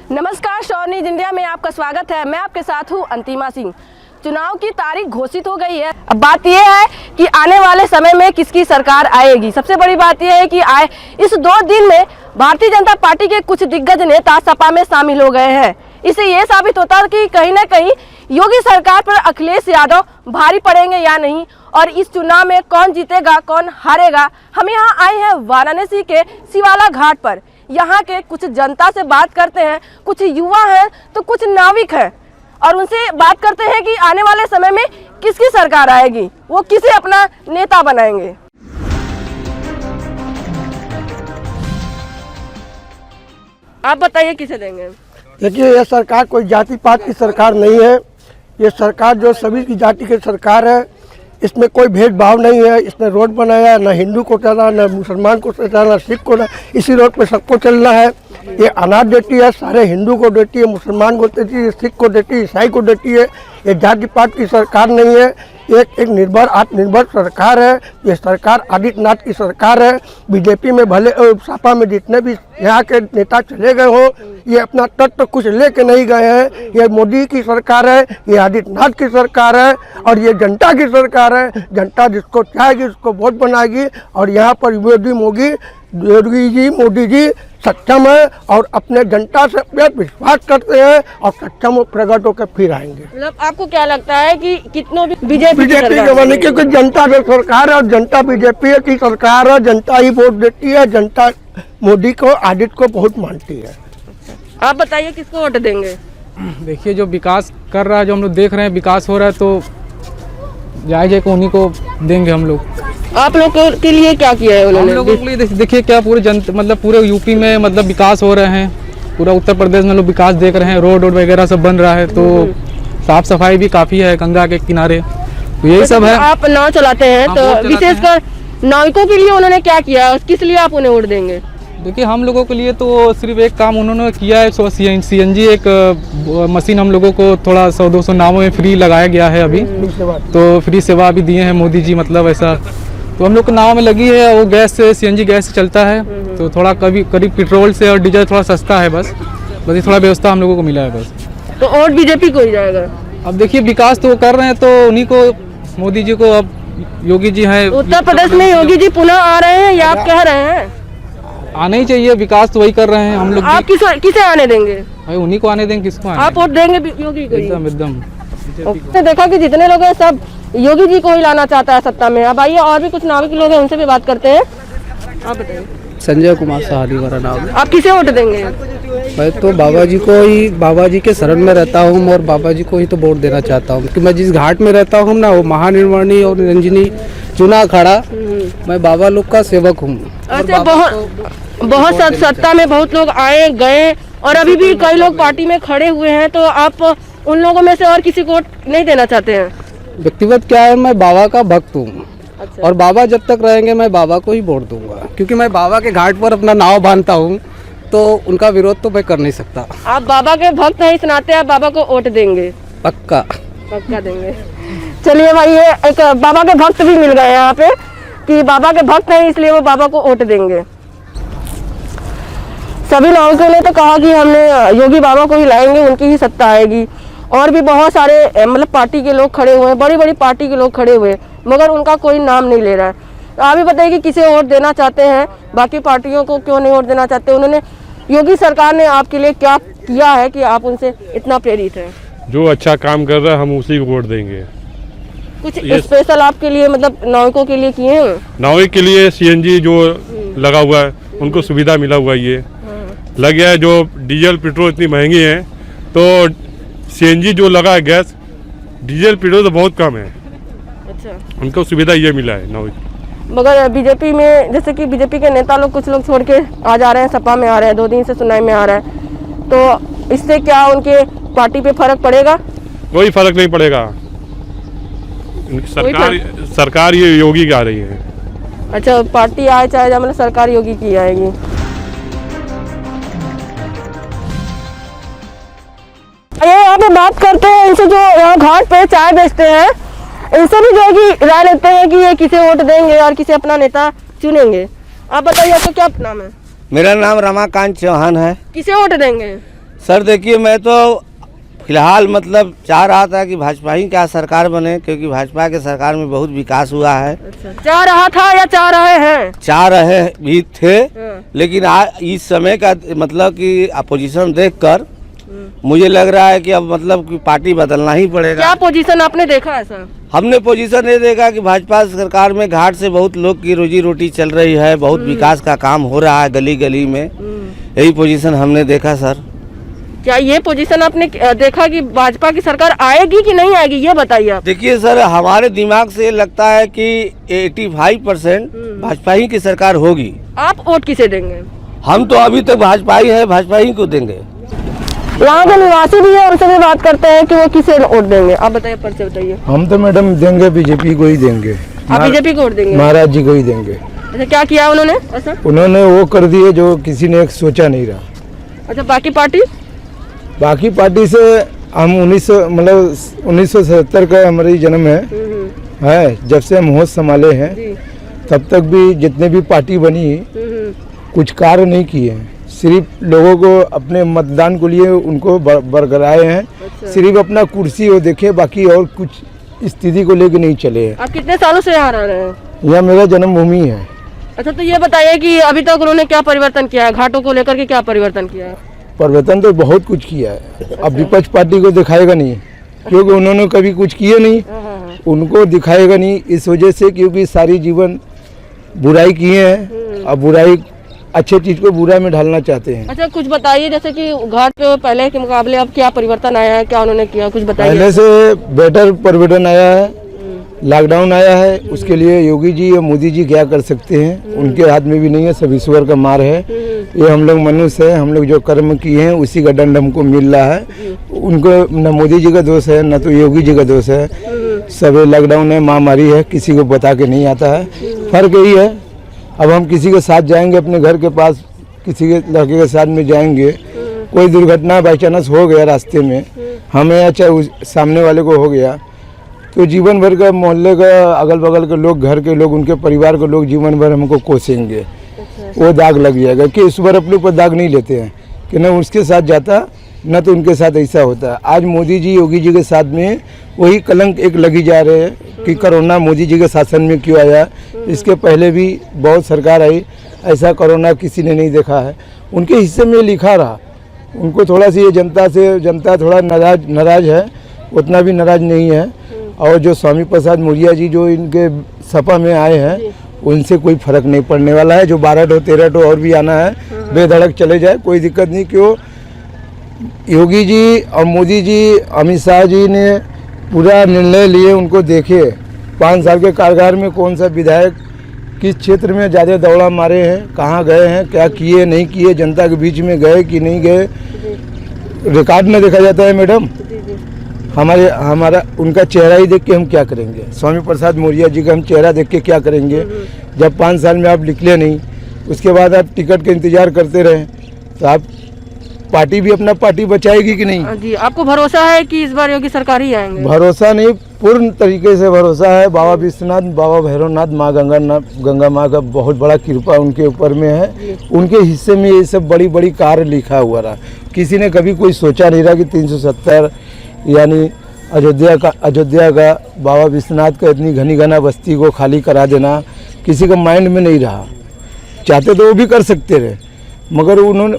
नमस्कार, sure news India में आपका स्वागत है। मैं आपके साथ हूं अंतिमा सिंह। चुनाव की तारीख घोषित हो गई है। अब बात यह है कि आने वाले समय में किसकी सरकार आएगी। सबसे बड़ी बात यह है कि इस 2 दिन में भारतीय जनता पार्टी के कुछ दिग्गज नेता सपा में शामिल हो गए हैं। इससे यह साबित होता है कि कहीं ना कहीं योगी सरकार पर अखिलेश यादव भारी पड़ेंगे या नहीं, और इस चुनाव में कौन जीतेगा कौन हारेगा। हम यहाँ आए हैं वाराणसी के शिवाला घाट पर। यहाँ के कुछ जनता से बात करते हैं, कुछ युवा हैं तो कुछ नाविक हैं, और उनसे बात करते हैं कि आने वाले समय में किसकी सरकार आएगी, वो किसे अपना नेता बनाएंगे। आप बताइए किसे देंगे। देखिए, यह सरकार कोई जाति पात की सरकार नहीं है। ये सरकार जो सभी की जाति की सरकार है। इसमें कोई भेदभाव नहीं है। इसने रोड बनाया, ना हिंदू को चला, ना मुसलमान को चला, ना सिख को, ना इसी रोड पे सबको चलना है। ये अनाज देती है, सारे हिंदू को देती है, मुसलमान को देती है, सिख को देती है, ईसाई को देती है। ये जाति पात की सरकार नहीं है। एक निर्भर आत्मनिर्भर सरकार है। ये सरकार आदित्यनाथ की सरकार है। बीजेपी में भले सपा में जितने भी यहाँ के नेता चले गए हो, ये अपना तत्व कुछ लेके नहीं गए हैं। ये मोदी की सरकार है, ये आदित्यनाथ की सरकार है, और ये जनता की सरकार है। जनता जिसको चाहेगी उसको वोट बनाएगी। और यहाँ पर मोदी जी सक्षम है और अपने जनता से विश्वास करते हैं, और सक्षम प्रगट होकर फिर आएंगे। मतलब आपको क्या लगता है कि कितनों भी बीजेपी के बने, क्योंकि जनता की सरकार है और जनता बीजेपी की सरकार है। जनता ही वोट देती है। जनता मोदी को, आदित्य को बहुत मानती है। आप बताइए किसको वोट देंगे। देखिए, जो विकास कर रहा है, जो हम लोग देख रहे हैं विकास हो रहा है, तो जायज को उन्हीं को देंगे हम लोग। आप लोग के लिए क्या किया है उन्होंने? हम लोगों के लिए देखिए क्या पूरे मतलब पूरे यूपी में मतलब विकास हो रहे हैं। पूरा उत्तर प्रदेश में लोग विकास देख रहे हैं। रोड वगैरह सब बन रहा है, तो साफ सफाई भी काफ़ी है गंगा के किनारे, तो यही सब है। आप नाव चलाते हैं, तो विशेषकर नाविकों के लिए उन्होंने क्या किया, किस लिए आप उन्हें वोट देंगे? देखिए, हम लोगों के लिए तो सिर्फ एक काम उन्होंने किया है, CNG एक मशीन हम लोगों को थोड़ा 100-200 नावों में फ्री लगाया गया है अभी, तो फ्री सेवा भी दिए हैं मोदी जी। मतलब ऐसा तो हम लोग को नाव में लगी है, वो गैस से CNG गैस से चलता है, तो थोड़ा करीब पेट्रोल से और डीजल थोड़ा सस्ता है। बस ये थोड़ा व्यवस्था हम लोगों को मिला है बस। तो वोट बीजेपी को ही जाएगा। अब देखिए, विकास तो वो कर रहे हैं, तो उन्हीं को, मोदी जी को। अब योगी जी हैं उत्तर प्रदेश में, योगी जी पुनः आ रहे हैं या आप कह रहे हैं? आना ही चाहिए, विकास तो वही कर रहे हैं हम लोग। आप किसे आने देंगे? भाई उन्हीं को आने देंगे, किसको आने? आप वोट देंगे योगी को? एकदम। देखा कि जितने लोग हैं सब योगी जी को ही लाना चाहता है सत्ता में। अब आइए, और भी कुछ नाविक लोग हैं, उनसे भी बात करते हैं। आप बताइए। संजय कुमार सहानी मेरा नाम है। आप किसे वोट देंगे? मैं तो बाबा जी को ही, बाबा जी के शरण में रहता हूँ, और बाबा जी को ही तो वोट देना चाहता हूँ। कि मैं जिस घाट में रहता हूँ ना, वो महानिर्वाणी और निरंजनी चुना खड़ा, मैं बाबा लोग का सेवक हूँ। अच्छा, बहुत सत्ता में बहुत लोग आए गए, और अभी भी कई लोग पार्टी में खड़े हुए हैं, तो आप उन लोगों में से और किसी को वोट नहीं देना चाहते हैं? व्यक्तिगत क्या है, मैं बाबा का भक्त हूँ। अच्छा। और बाबा जब तक रहेंगे मैं बाबा को ही वोट दूंगा, क्योंकि मैं बाबा के घाट पर अपना नाव बांधता हूँ, तो उनका विरोध तो मैं कर नहीं सकता। आप बाबा के भक्त हैं, इस नाते आप बाबा को वोट देंगे? पक्का देंगे। चलिए भाई, ये एक बाबा के भक्त भी मिल गए यहाँ पे, कि बाबा के भक्त हैं इसलिए वो बाबा को वोट देंगे। सभी नाविकों ने तो कहा कि हमने योगी बाबा को ही लाएंगे, उनकी ही सत्ता आएगी। और भी बहुत सारे मतलब पार्टी के लोग खड़े हुए हैं, बड़ी बड़ी पार्टी के लोग खड़े हुए हैं, मगर उनका कोई नाम नहीं ले रहा है। तो आप भी बताइए कि किसे वोट देना चाहते हैं, बाकी पार्टियों को क्यों नहीं वोट देना चाहते? उन्होंने, योगी सरकार ने आपके लिए क्या किया है कि आप उनसे इतना प्रेरित हैं? जो अच्छा काम कर रहा है हम उसी को वोट देंगे। कुछ स्पेशल आपके लिए, मतलब नाविकों के लिए किए हैं? नाविक के लिए CNG जो लगा हुआ है, उनको सुविधा मिला हुआ है। ये लग गया है। जो डीजल पेट्रोल इतनी महंगी है, तो CNG जो लगा है गैस, डीजल पेट्रोल तो बहुत कम है। अच्छा, उनको सुविधा ये मिला है नाविक। मगर बीजेपी में, जैसे कि बीजेपी के नेता लोग, कुछ लोग छोड़ के आ जा रहे हैं, सपा में आ रहे हैं, 2 दिन से सुनाई में आ रहा है, तो इससे क्या उनके पार्टी पे फर्क पड़ेगा? कोई फर्क नहीं पड़ेगा। सरकार ये योगी की आ रही है। अच्छा, पार्टी आए चाहे जाए, मतलब सरकार योगी की आएगी। यहाँ पे बात करते हैं इनसे, जो यहाँ घाट पे चाय बेचते हैं, इनसे भी जो है कि राय लेते हैं कि ये किसे वोट देंगे और किसे अपना नेता चुनेंगे। आप बताइए, आपका क्या नाम है? मेरा नाम रमाकांत चौहान है। किसे वोट देंगे? सर देखिए, मैं तो फिलहाल मतलब चाह रहा था कि भाजपा ही का सरकार बने, क्योंकि भाजपा के सरकार में बहुत विकास हुआ है। चाह रहा था या चाह रहे हैं? चाह रहे भी थे, लेकिन इस समय का मतलब कि अपोजिशन देखकर मुझे लग रहा है कि अब मतलब कि पार्टी बदलना ही पड़ेगा। क्या पोजीशन आपने देखा है सर? हमने पोजीशन ये देखा कि भाजपा सरकार में घाट से बहुत लोग की रोजी रोटी चल रही है, बहुत विकास का काम हो रहा है गली गली में, यही पोजीशन हमने देखा सर। क्या ये पोजीशन आपने देखा कि भाजपा की सरकार आएगी कि नहीं आएगी, ये बताइए आप। देखिए सर, हमारे दिमाग से लगता है कि 85% भाजपा ही की सरकार होगी। आप वोट किसे देंगे? हम तो अभी तक भाजपा ही है, भाजपा ही को देंगे। यहाँ के निवासी भी है, उनसे भी बात करते हैं कि वो किसे वोट देंगे। आप बताइए, परिचय बताइए। हम तो मैडम देंगे बीजेपी को ही देंगे। आप बीजेपी को वोट देंगे? महाराज जी को ही देंगे। अच्छा, क्या किया उन्होंने ऐसा? उन्होंने वो कर दिए जो किसी ने सोचा नहीं रहा। अच्छा, बाकी बाकी पार्टी से हम 1970 का हमारी जन्म है, जब से हम होश संभाले हैं तब तक भी जितने भी पार्टी बनी कुछ कार्य नहीं किए हैं, सिर्फ लोगों को अपने मतदान के लिए उनको बरगराए हैं। अच्छा। सिर्फ अपना कुर्सी वो देखे, बाकी और कुछ स्थिति को लेकर नहीं चले हैं। आप कितने सालों से यहाँ रह रहे हैं? यह मेरा जन्मभूमि है। अच्छा, तो ये बताइए कि अभी तक उन्होंने क्या परिवर्तन किया है, घाटों को लेकर के क्या परिवर्तन किया है? परिवर्तन तो बहुत कुछ किया है। अब विपक्ष पार्टी को दिखाएगा नहीं, क्योंकि उन्होंने कभी कुछ किए नहीं, उनको दिखाएगा नहीं इस वजह से, क्योंकि सारी जीवन बुराई किए हैं, अब बुराई अच्छे चीज को बुरा में ढालना चाहते हैं। अच्छा, कुछ बताइए, जैसे कि घाट पे पहले के मुकाबले अब क्या परिवर्तन आया है, क्या उन्होंने किया, कुछ बताइए। पहले से बेटर परिवर्तन आया है, लॉकडाउन आया है, उसके लिए योगी जी और मोदी जी क्या कर सकते हैं, उनके हाथ में भी नहीं है, सब ईश्वर का मार है। ये हम लोग मनुष्य है, हम लोग जो कर्म किए हैं उसी का दंड हमको मिल रहा है। उनको न मोदी जी का दोष है न तो योगी जी का दोष है, सब लॉकडाउन है, महामारी है, किसी को बता के नहीं आता है। फर्क यही है, अब हम किसी के साथ जाएंगे, अपने घर के पास किसी के लड़के के साथ में जाएंगे, कोई दुर्घटना बाई चांस हो गया रास्ते में, हमें या चाहे सामने वाले को हो गया, तो जीवन भर का मोहल्ले का अगल बगल के लोग, घर के लोग, उनके परिवार के लोग जीवन भर हमको कोसेंगे। वो दाग लग जाएगा कि इस बार अपने ऊपर दाग नहीं लेते हैं कि न उसके साथ जाता न तो उनके साथ ऐसा होता है। आज मोदी जी योगी जी के साथ में वही कलंक एक लगी जा रहे हैं कि कोरोना मोदी जी के शासन में क्यों आया, इसके पहले भी बहुत सरकार आई, ऐसा कोरोना किसी ने नहीं देखा है। उनके हिस्से में लिखा रहा, उनको थोड़ा सी ये जनता थोड़ा नाराज है, उतना भी नाराज नहीं है। और जो स्वामी प्रसाद मौर्य जी जो इनके सपा में आए हैं, उनसे कोई फर्क नहीं पड़ने वाला है। जो 12 13 और भी आना है, बेधड़क चले जाए, कोई दिक्कत नहीं। क्यों योगी जी और मोदी जी, अमित शाह जी ने पूरा निर्णय लिए, उनको देखे 5 साल के कार्यकाल में कौन सा विधायक किस क्षेत्र में ज़्यादा दौड़ा मारे हैं, कहाँ गए हैं, क्या किए नहीं किए, जनता के बीच में गए कि नहीं गए, रिकॉर्ड में देखा जाता है मैडम। हमारा उनका चेहरा ही देख के हम क्या करेंगे, स्वामी प्रसाद मौर्य जी का हम चेहरा देख के क्या करेंगे, जब 5 साल में आप निकले नहीं, उसके बाद आप टिकट का इंतजार करते रहे, तो आप पार्टी भी अपना पार्टी बचाएगी कि नहीं? जी, आपको भरोसा है कि इस बार योगी सरकार ही आएंगे? भरोसा नहीं, पूर्ण तरीके से भरोसा है। बाबा विश्वनाथ, बाबा भैरवनाथ, माँ गंगा माँ का बहुत बड़ा कृपा उनके ऊपर में है। उनके हिस्से में ये सब बड़ी बड़ी कार्य लिखा हुआ रहा। किसी ने कभी कोई सोचा नहीं रहा कि 370 यानी अयोध्या का बाबा विश्वनाथ का इतनी घनी घना बस्ती को खाली करा देना किसी का माइंड में नहीं रहा। चाहते तो वो भी कर सकते रहे, मगर उन्होंने।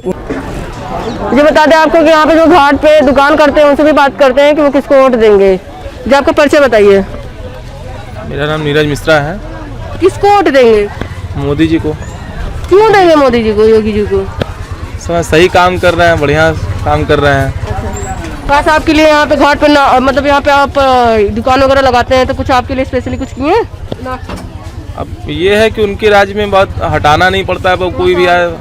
ये बता दें आपको कि यहाँ पे जो घाट पे दुकान करते हैं उनसे भी बात करते हैं कि वो किसको वोट देंगे। जी, आपका परिचय बताइए। मेरा नाम नीरज मिश्रा है। किसको वोट देंगे? मोदी जी को। क्यों देंगे मोदी जी को, योगी जी को? सही काम कर रहे हैं, बढ़िया काम कर रहे हैं। खास आपके लिए यहाँ पे घाट पे मतलब यहाँ पे आप दुकान वगैरह लगाते हैं, तो कुछ आपके लिए स्पेशली कुछ किए हैं? अब ये है कि उनके राज्य में बहुत हटाना नहीं पड़ता है, कोई भी आए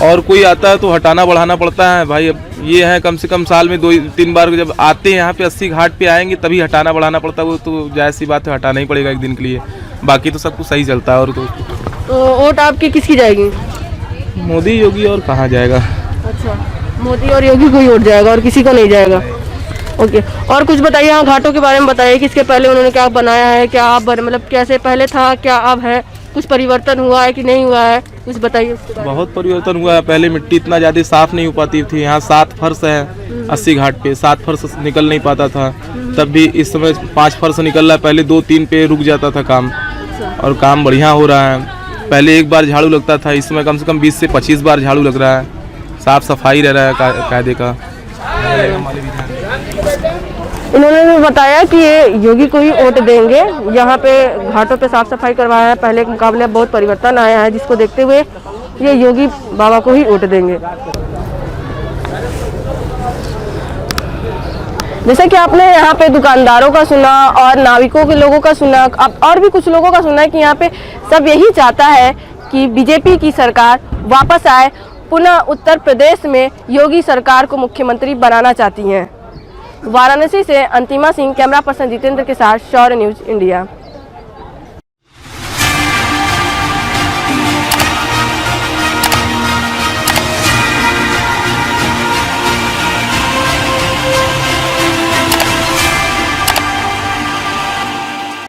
और कोई आता है तो हटाना बढ़ाना पड़ता है भाई। अब ये है कम से कम साल में 2-3 बार जब आते हैं यहाँ पे 80 घाट पे आएंगे तभी हटाना बढ़ाना पड़ता है, वो तो जायज़ सी बात है, हटाना ही पड़ेगा एक दिन के लिए, बाकी तो सब कुछ सही चलता है। और तो वोट आपकी किसकी जाएगी? मोदी योगी, और कहाँ जाएगा। अच्छा, मोदी और योगी को ही वोट जाएगा और किसी को नहीं जाएगा। ओके, और कुछ बताइए यहाँ घाटों के बारे में बताइए कि इसके पहले उन्होंने क्या बनाया है, क्या आप मतलब कैसे पहले था, क्या अब है, कुछ परिवर्तन हुआ है कि नहीं हुआ है, कुछ बताइए उसके बारे में। बहुत परिवर्तन हुआ है। पहले मिट्टी इतना ज़्यादा साफ नहीं हो पाती थी। यहाँ 7 फर्श है 80 घाट पे, 7 फर्श निकल नहीं पाता था। तब भी इस समय 5 फर्श निकल रहा है। पहले 2-3 पे रुक जाता था काम, और काम बढ़िया हो रहा है। पहले एक बार झाड़ू लगता था, इस समय कम से कम 20 से 25 बार झाड़ू लग रहा है। साफ सफाई रह रहा है कायदे का। इन्होंने भी बताया कि ये योगी को ही वोट देंगे। यहाँ पे घाटों पे साफ सफाई करवाया है, पहले के मुकाबले बहुत परिवर्तन आया है, जिसको देखते हुए ये योगी बाबा को ही वोट देंगे। जैसे कि आपने यहाँ पे दुकानदारों का सुना और नाविकों के लोगों का सुना, अब और भी कुछ लोगों का सुना है कि यहाँ पे सब यही चाहता है कि बीजेपी की सरकार वापस आए, पुनः उत्तर प्रदेश में योगी सरकार को मुख्यमंत्री बनाना चाहती हैं। वाराणसी से अंतिमा सिंह, कैमरा पर्सन जितेंद्र के साथ शौर्य न्यूज इंडिया।